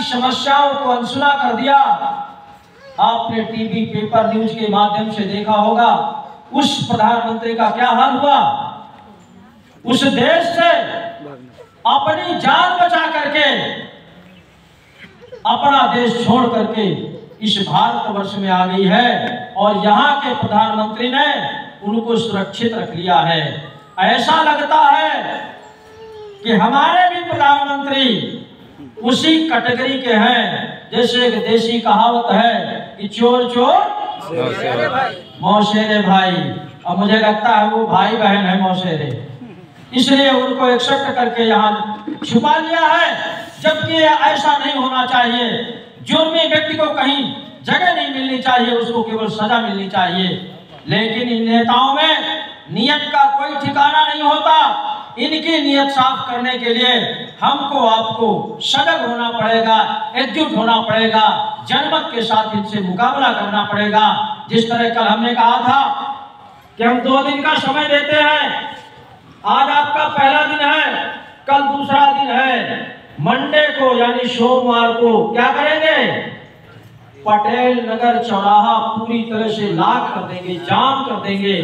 समस्याओं को अनसुना कर दिया। आपने टीवी, पेपर, न्यूज के माध्यम से देखा होगा उस प्रधानमंत्री का क्या हाल हुआ। उस देश से अपनी जान बचा करके, अपना देश छोड़ करके इस भारतवर्ष में आ गई है और यहाँ के प्रधानमंत्री ने उनको सुरक्षित रख लिया है। ऐसा लगता है कि हमारे भी प्रधानमंत्री उसी कैटेगरी के हैं। जैसे एक देसी कहावत है कि चोर चोर मौसेरे भाई, और मुझे लगता है वो भाई बहन है मौसेरे, इसलिए उनको एक्सेप्ट करके यहाँ छुपा लिया है। जबकि ऐसा नहीं होना चाहिए। जुर्मी व्यक्ति को कहीं जगह नहीं मिलनी चाहिए, उसको केवल सजा मिलनी चाहिए। लेकिन इन नेताओं में नियत का कोई ठिकाना नहीं होता। इनकी नियत साफ करने के लिए हमको आपको सजग होना पड़ेगा, एकजुट होना पड़ेगा, जनमत के साथ इनसे मुकाबला करना पड़ेगा। जिस तरह कल हमने कहा था कि हम 2 दिन का समय देते हैं। आज आपका पहला दिन है, कल दूसरा दिन है। मंडे को यानी सोमवार को क्या करेंगे? पटेल नगर चौराहा पूरी तरह से लॉक कर देंगे, जाम कर देंगे।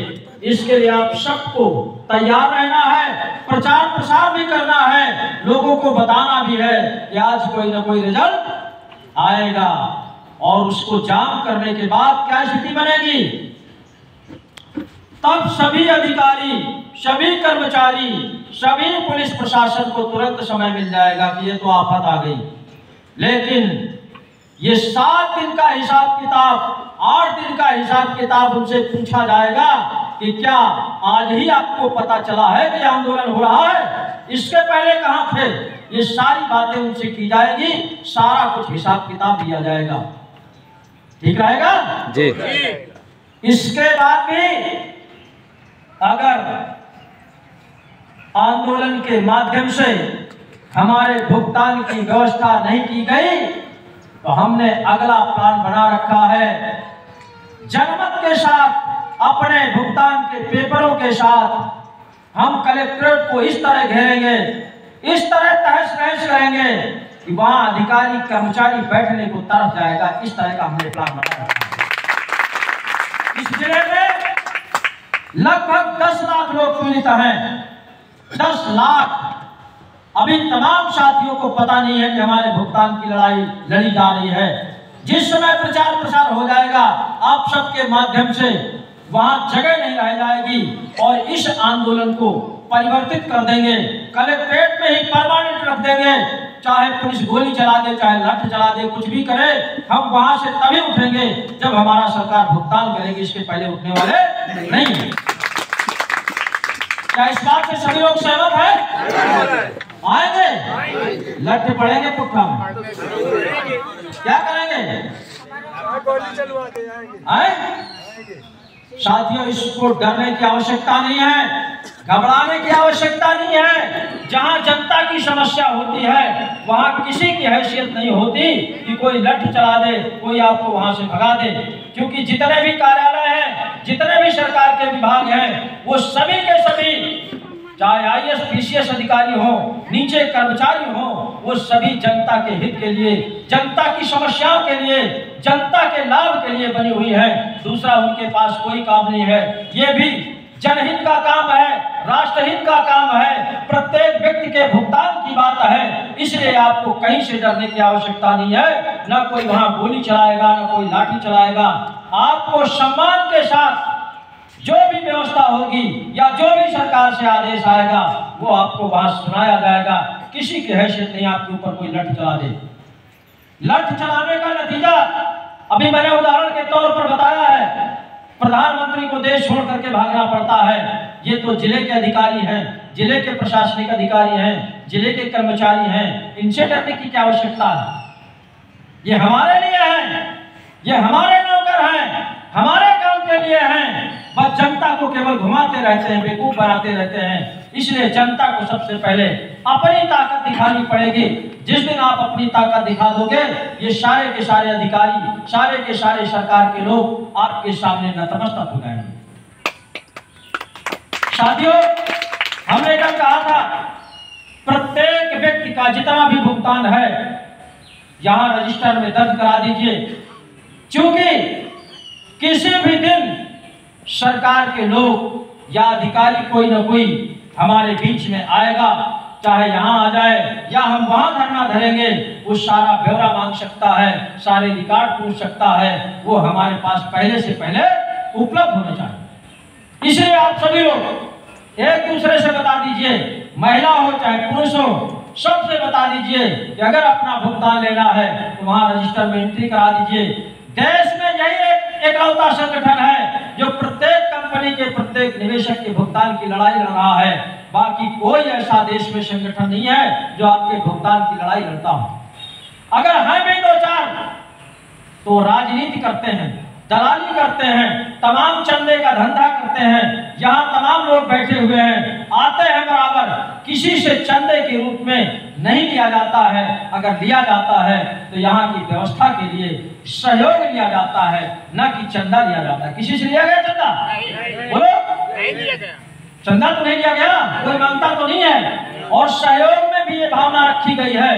इसके लिए आप सबको तैयार रहना है, प्रचार प्रसार भी करना है, लोगों को बताना भी है कि आज कोई ना कोई रिजल्ट आएगा। और उसको जाम करने के बाद क्या स्थिति बनेगी? तब सभी अधिकारी, सभी कर्मचारी, सभी पुलिस प्रशासन को तुरंत समय मिल जाएगा कि ये तो आफत आ गई। लेकिन ये 7 दिन का हिसाब किताब, 8 दिन का हिसाब किताब उनसे पूछा जाएगा कि क्या आज ही आपको पता चला है कि आंदोलन हो रहा है? इसके पहले कहां थे? ये सारी बातें उनसे की जाएगी, सारा कुछ हिसाब किताब दिया जाएगा। ठीक रहेगा जी। इसके बाद भी अगर आंदोलन के माध्यम से हमारे भुगतान की व्यवस्था नहीं की गई तो हमने अगला प्लान बना रखा है। जनमत के साथ, अपने भुगतान के पेपरों के साथ हम कलेक्ट्रेट को इस तरह घेरेंगे, इस तरह तहस नहस करेंगे कि वहां अधिकारी कर्मचारी बैठने को तरस जाएगा। इस तरह का हमने प्लान बना रखा है। इस जिले में लगभग 10 लाख लोग पीड़ित हैं। 10 लाख। अभी तमाम साथियों को पता नहीं है कि हमारे भुगतान की लड़ाई लड़ी जा रही है। जिस समय प्रचार प्रसार हो जाएगा आप सबके माध्यम से, वहां जगह नहीं रह जाएगी और इस आंदोलन को परिवर्तित कर देंगे। कलेक्ट्रेट में ही परमानेंट रख देंगे। चाहे पुलिस गोली चला दे, चाहे लठ चला दे, कुछ भी करे, हम वहां से तभी उठेंगे जब हमारा सरकार भुगतान करेगी। इसके पहले उठने वाले नहीं है। क्या इस बात से सभी लोग सहमत हैं? आएंगे, लड़ते पड़ेंगे पुट्ठा में। क्या करेंगे? गोली चलवाते आएंगे। साथियों, इसको डरने की आवश्यकता नहीं है, घबराने की आवश्यकता नहीं है। जहां जनता की समस्या होती है वहां किसी की हैसियत नहीं होती कि कोई लठ चला दे, कोई आपको वहां से भगा दे। क्योंकि जितने भी कार्यालय हैं, जितने भी सरकार के विभाग हैं, वो सभी के सभी, चाहे IAS PCS अधिकारी हो, नीचे कर्मचारी हो, वो सभी जनता के हित के लिए, जनता की समस्याओं के लिए, जनता के लाभ के लिए बनी हुई है। दूसरा उनके पास कोई काम नहीं है। ये भी जनहित का काम है, राष्ट्रहित का काम है, प्रत्येक व्यक्ति के भुगतान की बात है। इसलिए आपको कहीं से डरने की आवश्यकता नहीं है। न कोई वहां गोली चलाएगा, न कोई लाठी चलाएगा। आपको सम्मान के साथ जो भी व्यवस्था होगी या जो भी सरकार से आदेश आएगा वो आपको वहां सुनाया जाएगा। किसी की हैसियत नहीं आपके ऊपर कोई लठ चला दे। लठ चलाने का नतीजा अभी मैंने उदाहरण के तौर पर बताया है। प्रधानमंत्री को देश छोड़ करके भागना पड़ता है। ये तो जिले के अधिकारी हैं, जिले के प्रशासनिक अधिकारी हैं, जिले के कर्मचारी हैं। इनसे डरने की क्या आवश्यकता है? ये हमारे लिए हैं, ये हमारे नौकर हैं, हमारे काम के लिए हैं। बस जनता को केवल घुमाते रहते हैं, बेवकूफ बनाते रहते हैं। इसलिए जनता को सबसे पहले अपनी ताकत दिखानी पड़ेगी। जिस दिन आप अपनी ताकत दिखा दोगे, ये सारे के सारे अधिकारी, सारे के सारे सरकार के लोग आपके सामने नतमस्तक हो जाएंगे। साथियों, हमने कल कहा था प्रत्येक व्यक्ति का जितना भी भुगतान है यहाँ रजिस्टर में दर्ज करा दीजिए, क्योंकि किसी भी दिन सरकार के लोग या अधिकारी कोई न कोई हमारे बीच में आएगा, चाहे यहाँ आ जाए या हम वहां धरना धरेंगे, वो सारा ब्यौरा मांग सकता है, सारे रिकॉर्ड पूछ सकता है, वो हमारे पास पहले से पहले उपलब्ध होना चाहिए। इसलिए आप सभी लोग एक दूसरे से बता दीजिए, महिला हो चाहे पुरुष हो, सबसे बता दीजिए कि अगर अपना भुगतान लेना है तो वहां रजिस्टर में एंट्री करा दीजिए। देश में यही एकलौता संगठन है जो प्रत्येक कंपनी के प्रत्येक निवेशक के भुगतान की लड़ाई लड़ रहा है। बाकी कोई ऐसा देश में संगठन नहीं है जो आपके भुगतान की लड़ाई लड़ता हो। अगर है भी दो चार तो राजनीति करते हैं, दलाली करते हैं, तमाम चंदे का धंधा करते हैं। यहाँ तमाम लोग बैठे हुए हैं, आते हैं बराबर, किसी से चंदे के रूप में नहीं लिया जाता है। अगर लिया जाता है तो यहाँ की व्यवस्था के लिए सहयोग लिया जाता है, न कि चंदा लिया जाता है। किसी से लिया गया चंदा? बोलो, नहीं लिया गया। चंदा तो नहीं लिया गया, कोई मांगता तो नहीं है। और सहयोग में भी ये भावना रखी गई है,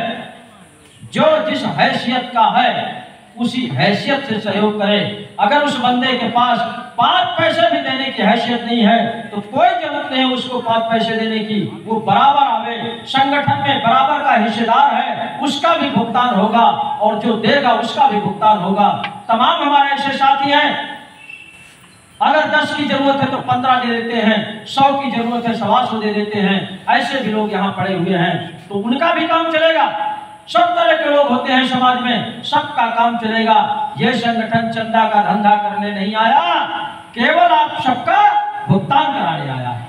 जो जिस हैसियत का है उसी हैसियत से सहयोग करे। अगर उस बंदे के पास 5 पैसे भी देने की हैसियत नहीं है तो कोई जरूरत नहीं है उसको 5 पैसे देने की, वो बराबर आवे, संगठन में बराबर का हिस्सेदार है, उसका भी भुगतान होगा और जो देगा उसका भी भुगतान होगा। तमाम हमारे ऐसे साथी हैं, अगर 10 की जरूरत है तो 15 दे देते हैं, 100 की जरूरत है 125 दे देते हैं। ऐसे भी लोग यहाँ पड़े हुए हैं, तो उनका भी काम चलेगा। सब तरह के लोग होते हैं समाज में, सबका काम चलेगा। यह संगठन चंदा का धंधा करने नहीं आया, केवल आप सबका भुगतान कराने आया है।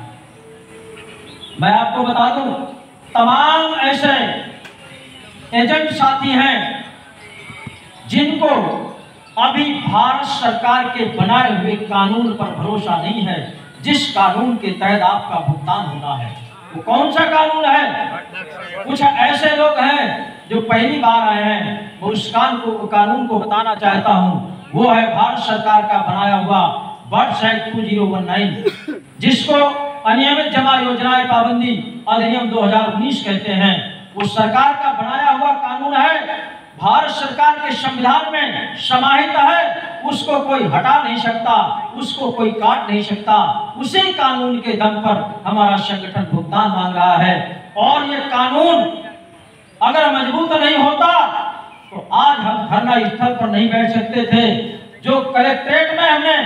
मैं आपको बता दूं, तमाम ऐसे एजेंट साथी हैं जिनको अभी भारत सरकार के बनाए हुए कानून पर भरोसा नहीं है, जिस कानून के तहत आपका भुगतान होना है। वो कौन सा कानून है? कुछ ऐसे लोग हैं जो पहली बार आए हैं, वो उस कानून को बताना चाहता हूँ। वो है भारत सरकार का बनाया हुआ वर्ष एक्ट 2019, जिसको अनियमित जमा योजनाएं पाबंदी अधिनियम 2019 कहते हैं। वो सरकार का बनाया हुआ कानून है, भारत सरकार के संविधान में समाहित है, उसको कोई हटा नहीं सकता, उसको कोई काट नहीं सकता। उसी कानून के दम पर हमारा संगठन भुगतान मांग रहा है। और ये कानून अगर मजबूत नहीं होता तो आज हम धरना स्थल पर नहीं बैठ सकते थे। जो कलेक्ट्रेट में हमने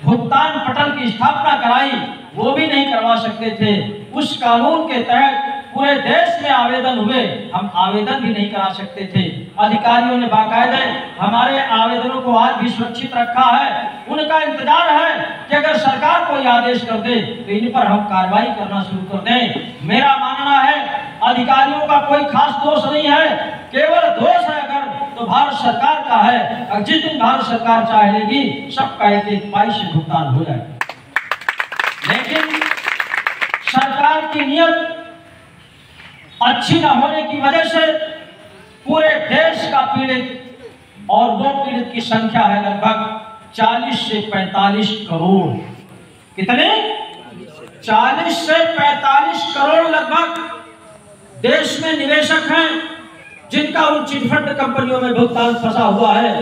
भुगतान पटल की स्थापना कराई वो भी नहीं करवा सकते थे। उस कानून के तहत पूरे देश में आवेदन हुए, हम आवेदन भी नहीं करा सकते थे। अधिकारियों ने बाकायदे हमारे आवेदनों को आज भी सुरक्षित रखा है। उनका इंतजार है कि अगर सरकार कोई आदेश कर दे तो इन पर हम कार्रवाई करना शुरू कर दें। मेरा मानना है अधिकारियों का कोई खास दोष नहीं है, केवल दोष है अगर तो भारत सरकार का है। और जिस दिन भारत सरकार चाहेगी सबका एक पाई से भुगतान हो जाए। लेकिन सरकार की नीयत अच्छी न होने की वजह से पूरे देश का पीड़ित, और वो पीड़ित की संख्या है लगभग 40 से 45 करोड़। कितने? 40 से 45 करोड़ लगभग देश में निवेशक हैं जिनका उन चिटफंड कंपनियों में भुगतान फंसा हुआ है।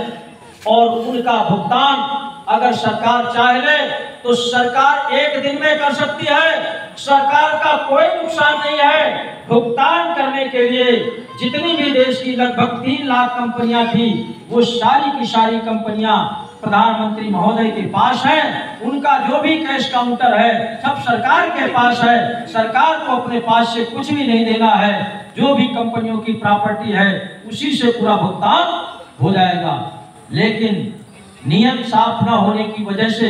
और उनका भुगतान अगर सरकार चाहे ले तो सरकार एक दिन में कर सकती है। सरकार का कोई नुकसान नहीं है। भुगतान करने के लिए जितनी भी देश की लगभग 3 लाख कंपनियां थी, वो सारी की सारी कंपनियां प्रधानमंत्री महोदय के पास है। उनका जो भी कैश काउंटर है सब सरकार के पास है। सरकार को अपने पास से कुछ भी नहीं देना है। जो भी कंपनियों की प्रॉपर्टी है उसी से पूरा भुगतान हो जाएगा। लेकिन नियत साफ न होने की वजह से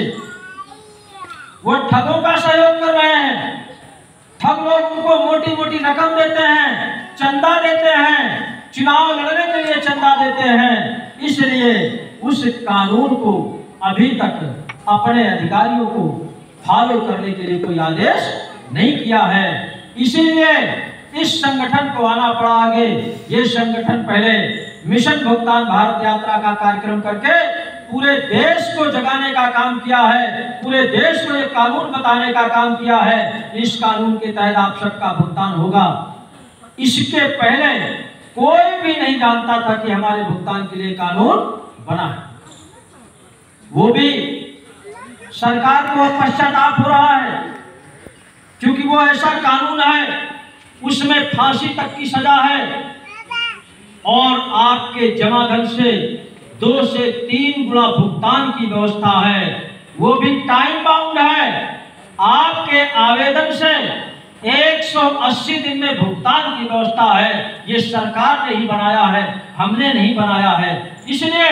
वो ठगों का सहयोग कर रहे हैं। ठग लोग उनको मोटी मोटी रकम देते हैं, चंदा देते हैं, चुनाव लड़ने के लिए चंदा देते हैं। इसलिए उस कानून को अभी तक अपने अधिकारियों को फॉलो करने के लिए कोई आदेश नहीं किया है। इसीलिए इस संगठन को आना पड़ा आगे। ये संगठन पहले मिशन भुगतान भारत यात्रा का कार्यक्रम करके पूरे देश को जगाने का काम किया है, पूरे देश को एक कानून बताने का काम किया है। इस कानून के तहत आप सबका भुगतान होगा। इसके पहले कोई भी नहीं जानता था कि हमारे भुगतान के लिए कानून बना है। वो भी सरकार को पश्चाताप हो रहा है, क्योंकि वो ऐसा कानून है उसमें फांसी तक की सजा है और आपके जमाधन से 2 से 3 गुना भुगतान की व्यवस्था है। वो भी टाइम बाउंड है। आपके आवेदन से 180 दिन में भुगतान की व्यवस्था है। ये सरकार ने ही बनाया है, हमने नहीं बनाया है। इसलिए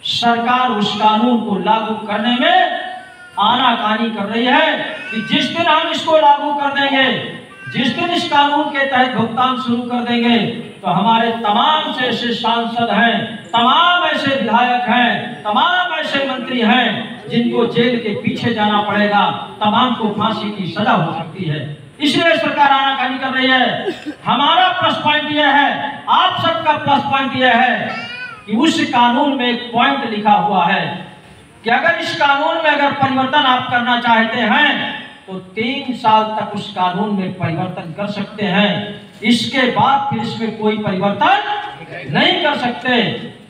सरकार उस कानून को लागू करने में आनाकानी कर रही है कि जिस दिन हम इसको लागू कर देंगे, जिस दिन इस कानून के तहत भुगतान शुरू कर देंगे, तो हमारे तमाम से ऐसे सांसद हैं, तमाम ऐसे विधायक हैं, तमाम ऐसे मंत्री हैं जिनको जेल के पीछे जाना पड़ेगा, तमाम को फांसी की सजा हो सकती है। इसलिए सरकार आनाकानी कर रही है। हमारा प्लस पॉइंट यह है, आप सबका प्लस पॉइंट यह है कि उस कानून में एक पॉइंट लिखा हुआ है कि अगर इस कानून में अगर परिवर्तन आप करना चाहते हैं तो 3 साल तक उस कानून में परिवर्तन कर सकते हैं। इसके बाद फिर इसमें कोई परिवर्तन नहीं कर सकते।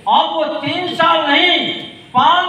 अब वो 3 साल नहीं, 5